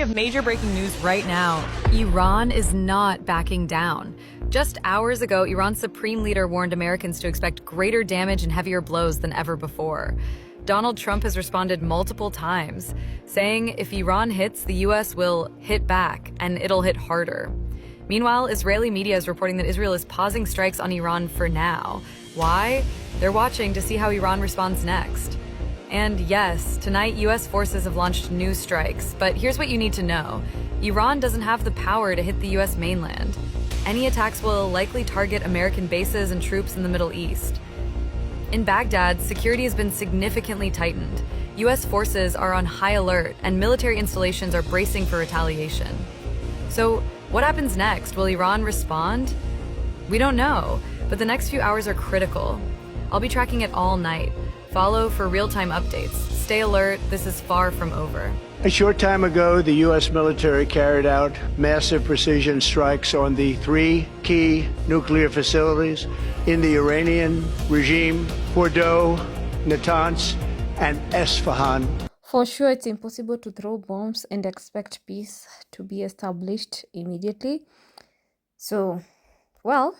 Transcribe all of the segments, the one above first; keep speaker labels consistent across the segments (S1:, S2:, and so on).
S1: have major breaking news right now. Iran is not backing down. Just hours ago, Iran's supreme leader warned Americans to expect greater damage and heavier blows than ever before. Donald Trump has responded multiple times, saying if Iran hits, the U.S. will hit back, and it'll hit harder. Meanwhile, Israeli media is reporting that Israel is pausing strikes on Iran for now. Why? They're watching to see how Iran responds next. And yes, tonight U.S. forces have launched new strikes, but here's what you need to know. Iran doesn't have the power to hit the U.S. mainland. Any attacks will likely target American bases and troops in the Middle East. In Baghdad, security has been significantly tightened. U.S. forces are on high alert, and military installations are bracing for retaliation. So, what happens next? Will Iran respond? We don't know, but the next few hours are critical. I'll be tracking it all night. Follow for real-time updates. Stay alert, this is far from over.
S2: A short time ago, the U.S. military carried out massive precision strikes on the three key nuclear facilities in the Iranian regime: Fordow, Natanz, and Esfahan.
S3: For sure, it's impossible to throw bombs and expect peace to be established immediately. So, well,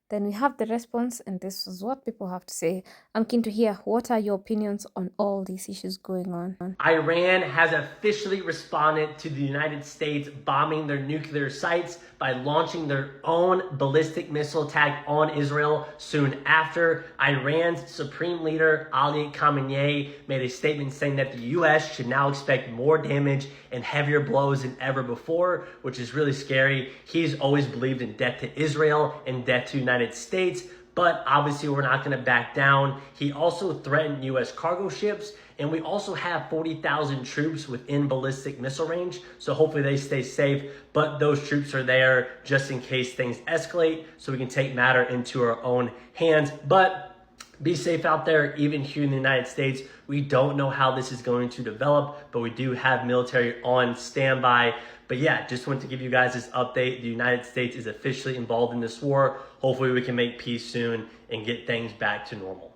S3: then we have the response, and this is what people have to say. I'm keen to hear, what are your opinions on all these issues going on?
S4: Iran has officially responded to the United States bombing their nuclear sites by launching their own ballistic missile attack on Israel soon after. Iran's supreme leader, Ali Khamenei, made a statement saying that the U.S. should now expect more damage and heavier blows than ever before, which is really scary. He's always believed in death to Israel and death to the United States, but obviously we're not going to back down. He also threatened U.S. cargo ships, and we also have 40,000 troops within ballistic missile range, so hopefully they stay safe, but those troops are there just in case things escalate, so we can take matter into our own hands. But be safe out there. Even here in the United States, we don't know how this is going to develop, but we do have military on standby. But yeah, just wanted to give you guys this update. The United States is officially involved in this war. Hopefully we can make peace soon and get things back to normal.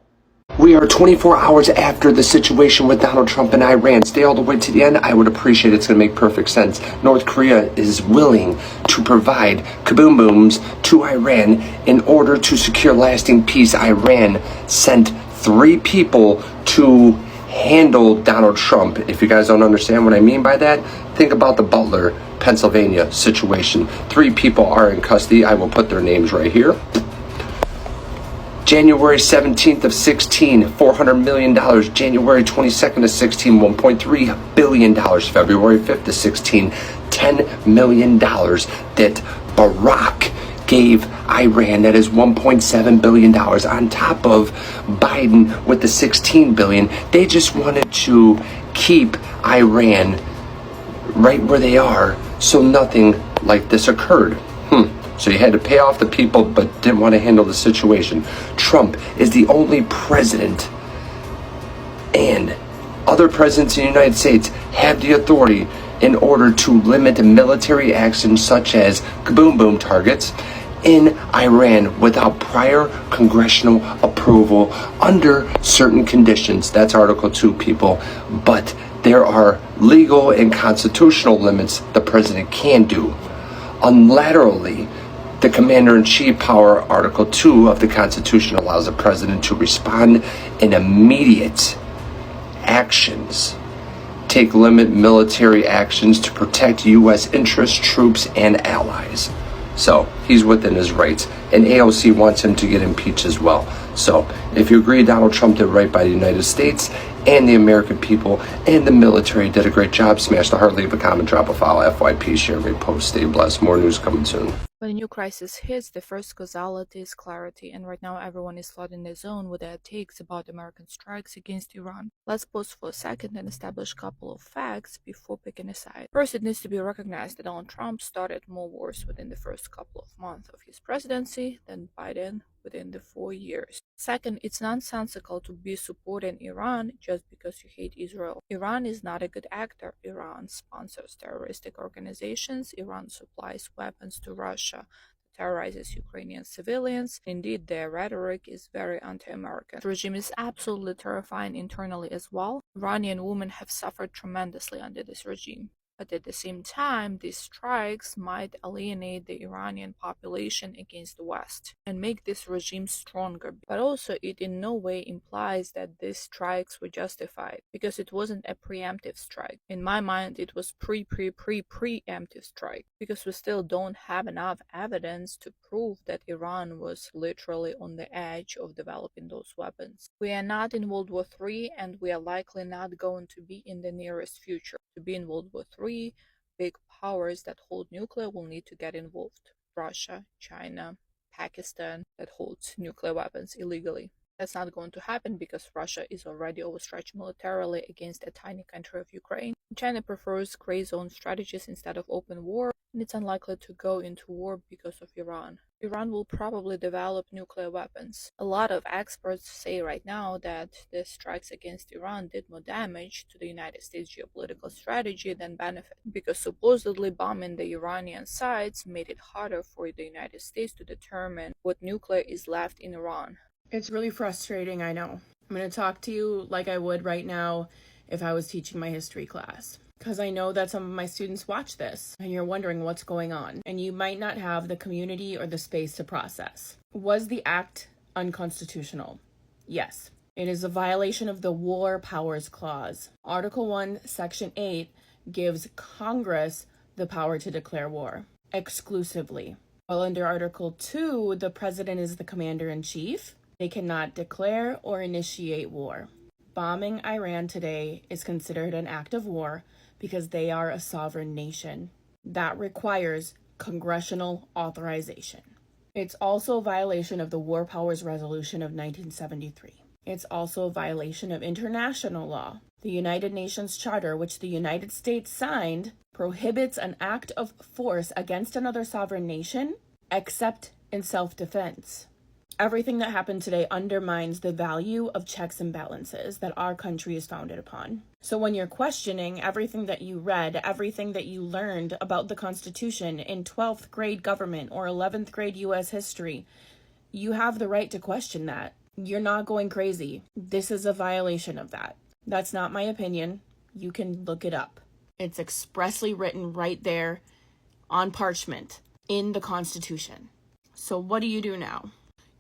S5: We are 24 hours after the situation with Donald Trump and Iran. Stay all the way to the end. I would appreciate it. It's going to make perfect sense. North Korea is willing to provide kaboom booms to Iran in order to secure lasting peace. Iran sent 3 people to handle Donald Trump. If you guys don't understand what I mean by that, think about the Butler, Pennsylvania situation. 3 people are in custody. I will put their names right here. January 17th of 16, $400 million. January 22nd of 16, $1.3 billion. February 5th of 16, $10 million that Barack gave Iran. That is $1.7 billion on top of Biden with the $16 billion. They just wanted to keep Iran right where they are so nothing like this occurred. So you had to pay off the people, but didn't want to handle the situation. Trump is the only president, and other presidents in the United States have the authority in order to limit military actions such as kaboom boom targets in Iran without prior congressional approval under certain conditions. That's Article 2, people. But there are legal and constitutional limits the president can do. Unilaterally, the Commander-in-Chief power, Article 2 of the Constitution, allows the President to respond in immediate actions, take limit military actions to protect U.S. interests, troops, and allies. So he's within his rights, and AOC wants him to get impeached as well. So if you agree Donald Trump did right by the United States and the American people, and the military did a great job, smash the heart, leave a comment, drop a follow, FYP, share, repost, stay blessed. More news coming soon.
S6: When a new crisis hits, the first causality is clarity, and right now everyone is flooding the zone with their takes about American strikes against Iran. Let's pause for a second and establish a couple of facts before picking a side. First, it needs to be recognized that Donald Trump started more wars within the first couple of months of his presidency than Biden within the 4 years. Second, it's nonsensical to be supporting Iran just because you hate Israel. Iran is not a good actor. Iran sponsors terroristic organizations. Iran supplies weapons to Russia, terrorizes Ukrainian civilians. Indeed, their rhetoric is very anti-American. The regime is absolutely terrifying internally as well. Iranian women have suffered tremendously under this regime. But at the same time, these strikes might alienate the Iranian population against the West and make this regime stronger. But also, it in no way implies that these strikes were justified, because it wasn't a preemptive strike. In my mind, it was preemptive strike, because we still don't have enough evidence to prove that Iran was literally on the edge of developing those weapons. We are not in World War III, and we are likely not going to be in the nearest future. To be in World War III, big powers that hold nuclear will need to get involved. Russia, China, Pakistan, that holds nuclear weapons illegally. That's not going to happen because Russia is already overstretched militarily against a tiny country of Ukraine. China prefers gray zone strategies instead of open war, and it's unlikely to go into war because of Iran. Iran will probably develop nuclear weapons. A lot of experts say right now that the strikes against Iran did more damage to the United States geopolitical strategy than benefit, because supposedly bombing the Iranian sites made it harder for the United States to determine what nuclear is left in Iran.
S7: It's really frustrating, I know. I'm going to talk to you like I would right now if I was teaching my history class, because I know that some of my students watch this and you're wondering what's going on, and you might not have the community or the space to process. Was the act unconstitutional? Yes. It is a violation of the War Powers Clause. Article 1, Section 8 gives Congress the power to declare war exclusively. While under Article 2, the president is the commander-in-chief. They cannot declare or initiate war. Bombing Iran today is considered an act of war because they are a sovereign nation. That requires congressional authorization. It's also a violation of the War Powers Resolution of 1973. It's also a violation of international law. The United Nations Charter, which the United States signed, prohibits an act of force against another sovereign nation except in self-defense. Everything that happened today undermines the value of checks and balances that our country is founded upon. So when you're questioning everything that you read, everything that you learned about the Constitution in 12th grade government or 11th grade U.S. history, you have the right to question that. You're not going crazy. This is a violation of that. That's not my opinion. You can look it up. It's expressly written right there on parchment in the Constitution. So what do you do now?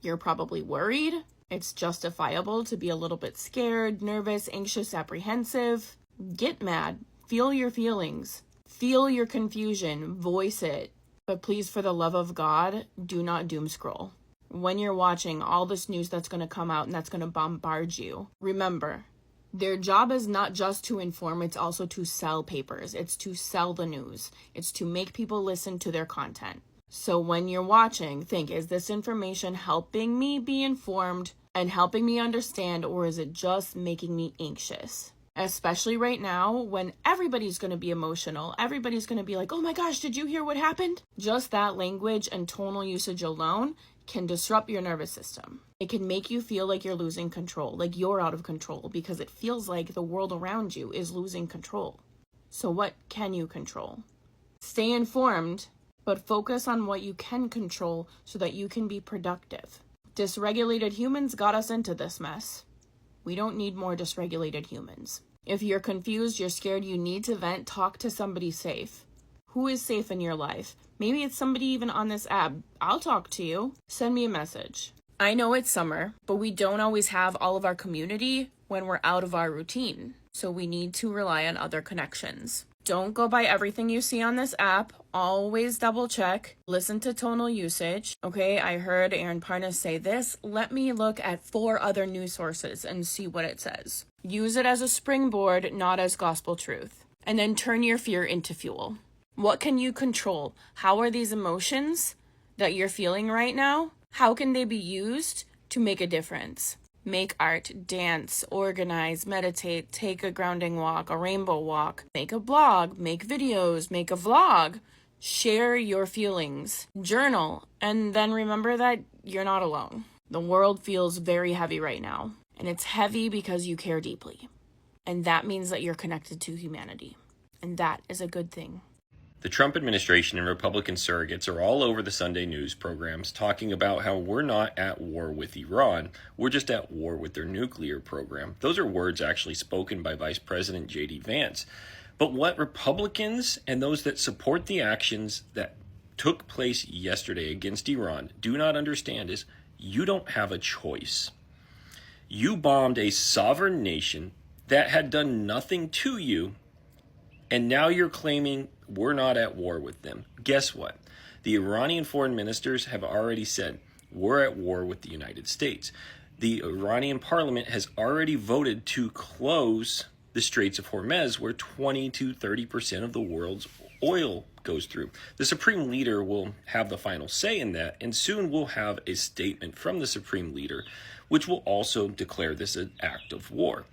S7: You're probably worried. It's justifiable to be a little bit scared, nervous, anxious, apprehensive. Get mad. Feel your feelings. Feel your confusion. Voice it. But please, for the love of God, do not doom scroll. When you're watching all this news that's going to come out and that's going to bombard you, remember, their job is not just to inform, it's also to sell papers. It's to sell the news. It's to make people listen to their content. So when you're watching, think, is this information helping me be informed and helping me understand, or is it just making me anxious? Especially right now when everybody's going to be emotional. Everybody's going to be like, oh my gosh, did you hear what happened? Just that language and tonal usage alone can disrupt your nervous system. It can make you feel like you're losing control, like you're out of control, because it feels like the world around you is losing control. So what can you control? Stay informed, but focus on what you can control so that you can be productive. Dysregulated humans got us into this mess. We don't need more dysregulated humans. If you're confused, you're scared, you need to vent, talk to somebody safe. Who is safe in your life? Maybe it's somebody even on this app. I'll talk to you. Send me a message. I know it's summer, but we don't always have all of our community when we're out of our routine. So we need to rely on other connections. Don't go by everything you see on this app. Always double check. Listen to tonal usage. Okay, I heard Aaron Parnas say this. Let me look at 4 other news sources and see what it says. Use it as a springboard, not as gospel truth. And then turn your fear into fuel. What can you control? How are these emotions that you're feeling right now? How can they be used to make a difference? Make art, dance, organize, meditate, take a grounding walk, a rainbow walk, make a blog, make videos, make a vlog, share your feelings, journal, and then remember that you're not alone. The world feels very heavy right now, and it's heavy because you care deeply. And that means that you're connected to humanity, and that is a good thing.
S8: The Trump administration and Republican surrogates are all over the Sunday news programs talking about how we're not at war with Iran, we're just at war with their nuclear program. Those are words actually spoken by Vice President J.D. Vance. But what Republicans and those that support the actions that took place yesterday against Iran do not understand is you don't have a choice. You bombed a sovereign nation that had done nothing to you, and now you're claiming we're not at war with them. Guess what? The Iranian foreign ministers have already said we're at war with the United States. The Iranian parliament has already voted to close the Straits of Hormuz, where 20 to 30% of the world's oil goes through. The supreme leader will have the final say in that, and soon we'll have a statement from the supreme leader, which will also declare this an act of war.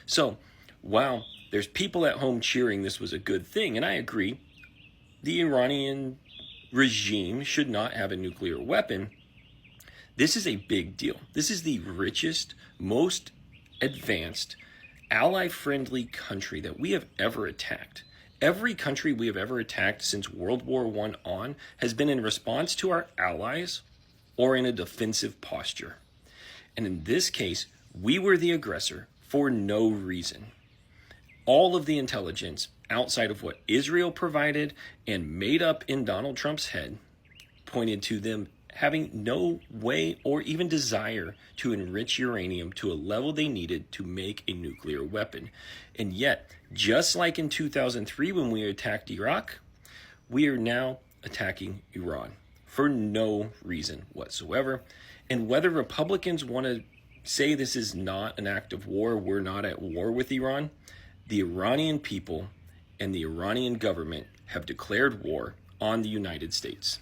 S8: So, while there's people at home cheering this was a good thing, and I agree, the Iranian regime should not have a nuclear weapon. This is a big deal. This is the richest, most advanced, ally-friendly country that we have ever attacked. Every country we have ever attacked since World War I on has been in response to our allies or in a defensive posture. And in this case, we were the aggressor for no reason. All of the intelligence outside of what Israel provided and made up in Donald Trump's head pointed to them having no way or even desire to enrich uranium to a level they needed to make a nuclear weapon. And yet, just like in 2003 when we attacked Iraq, we are now attacking Iran for no reason whatsoever. And whether Republicans want to say this is not an act of war, we're not at war with Iran, the Iranian people and the Iranian government have declared war on the United States.